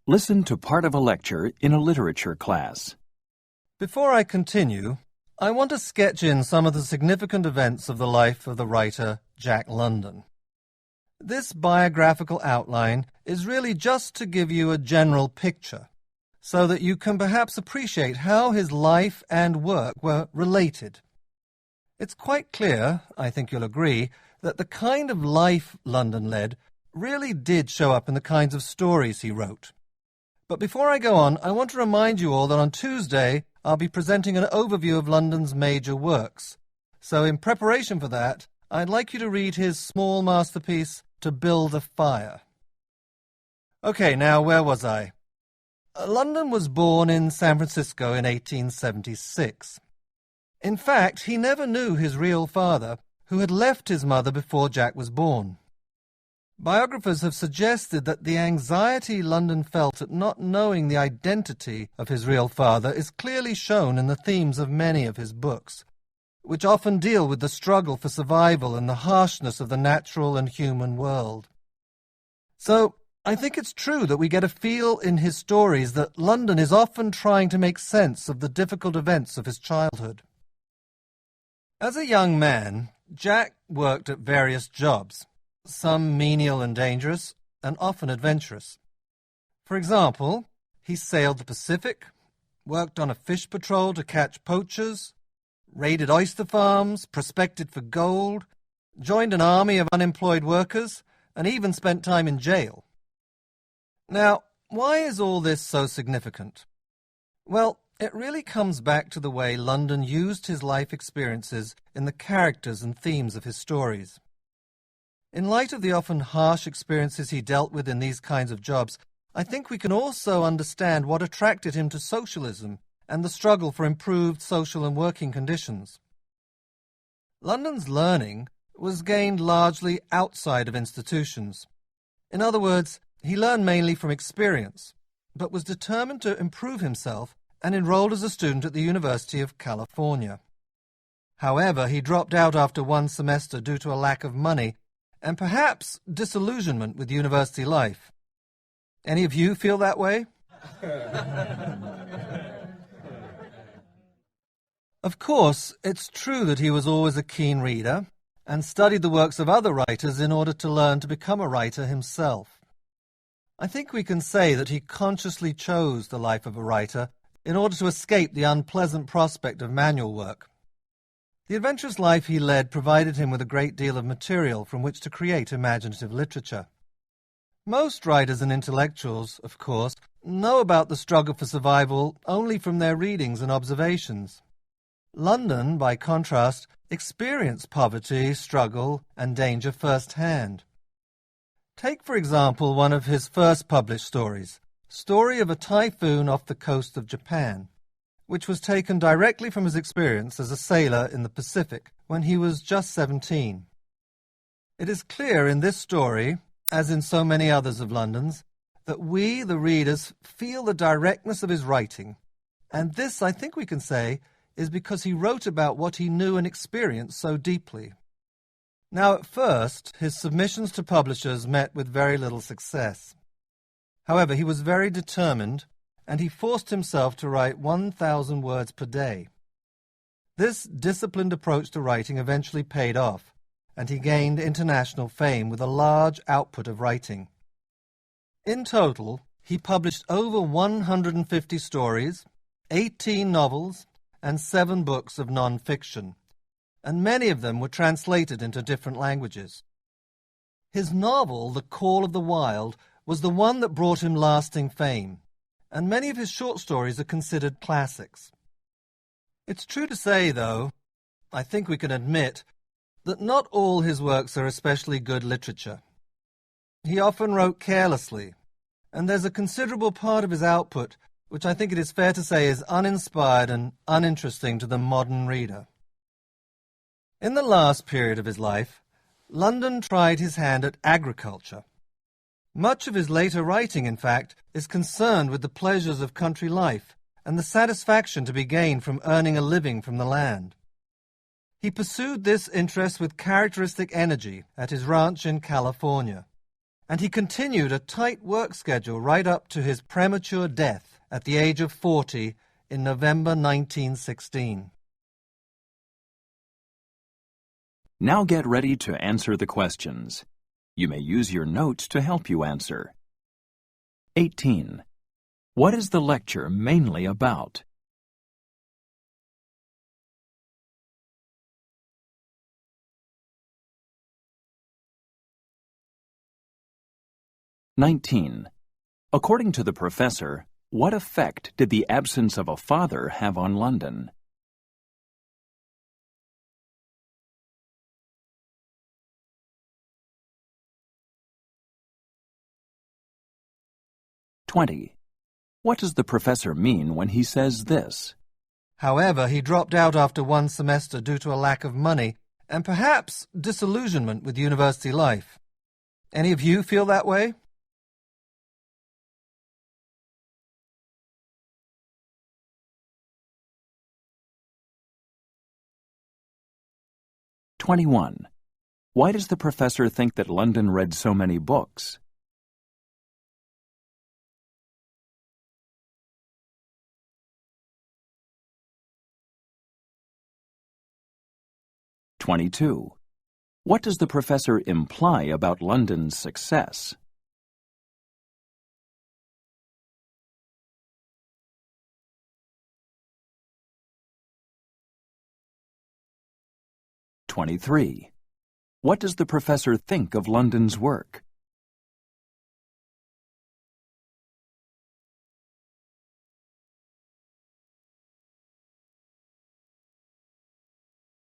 Listen to part of a lecture in a literature class. Before I continue, I want to sketch in some of the significant events of the life of the writer Jack London. This biographical outline is really just to give you a general picture, so that you can perhaps appreciate how his life and work were related. It's quite clear, I think you'll agree, that the kind of life London led really did show up in the kinds of stories he wrote. But before I go on, I want to remind you all that on Tuesday I'll be presenting an overview of London's major works. So in preparation for that, I'd like you to read his small masterpiece, To Build a Fire. Okay, now where was I? London was born in San Francisco in 1876. In fact, he never knew his real father, who had left his mother before Jack was born. Biographers have suggested that the anxiety London felt at not knowing the identity of his real father is clearly shown in the themes of many of his books, which often deal with the struggle for survival and the harshness of the natural and human world. So, I think it's true that we get a feel in his stories that London is often trying to make sense of the difficult events of his childhood. As a young man, Jack worked at various jobs, some menial and dangerous, and often adventurous. For example, he sailed the Pacific, worked on a fish patrol to catch poachers, raided oyster farms, prospected for gold, joined an army of unemployed workers, and even spent time in jail. Now, why is all this so significant? Well, it really comes back to the way London used his life experiences in the characters and themes of his stories. In light of the often harsh experiences he dealt with in these kinds of jobs, I think we can also understand what attracted him to socialism and the struggle for improved social and working conditions. London's learning was gained largely outside of institutions. In other words, he learned mainly from experience, but was determined to improve himself and enrolled as a student at the University of California. However, he dropped out after one semester due to a lack of money and perhaps disillusionment with university life. Any of you feel that way? Of course, it's true that he was always a keen reader and studied the works of other writers in order to learn to become a writer himself. I think we can say that he consciously chose the life of a writer in order to escape the unpleasant prospect of manual work. The adventurous life he led provided him with a great deal of material from which to create imaginative literature. Most writers and intellectuals, of course, know about the struggle for survival only from their readings and observations. London, by contrast, experienced poverty, struggle, and danger firsthand. Take, for example, one of his first published stories, Story of a Typhoon off the Coast of Japan, which was taken directly from his experience as a sailor in the Pacific when he was just 17. It is clear in this story, as in so many others of London's, that we, the readers, feel the directness of his writing, and this, I think we can say, is because he wrote about what he knew and experienced so deeply. Now, at first, his submissions to publishers met with very little success. However, he was very determined, and he forced himself to write 1,000 words per day. This disciplined approach to writing eventually paid off, and he gained international fame with a large output of writing. In total, he published over 150 stories, 18 novels, and 7 books of non-fiction, and many of them were translated into different languages. His novel, The Call of the Wild, was the one that brought him lasting fame, and many of his short stories are considered classics. It's true to say, though, I think we can admit, that not all his works are especially good literature. He often wrote carelessly, and there's a considerable part of his output which I think it is fair to say is uninspired and uninteresting to the modern reader. In the last period of his life, London tried his hand at agriculture. Much of his later writing, in fact, is concerned with the pleasures of country life and the satisfaction to be gained from earning a living from the land. He pursued this interest with characteristic energy at his ranch in California, and he continued a tight work schedule right up to his premature death at the age of 40 in November 1916. Now get ready to answer the questions. You may use your notes to help you answer. 18. What is the lecture mainly about? 19. According to the professor, what effect did the absence of a father have on London? 20. What does the professor mean when he says this? However, he dropped out after one semester due to a lack of money and perhaps disillusionment with university life. Any of you feel that way? 21. Why does the professor think that London read so many books? 22. What does the professor imply about London's success? 23. What does the professor think of London's work?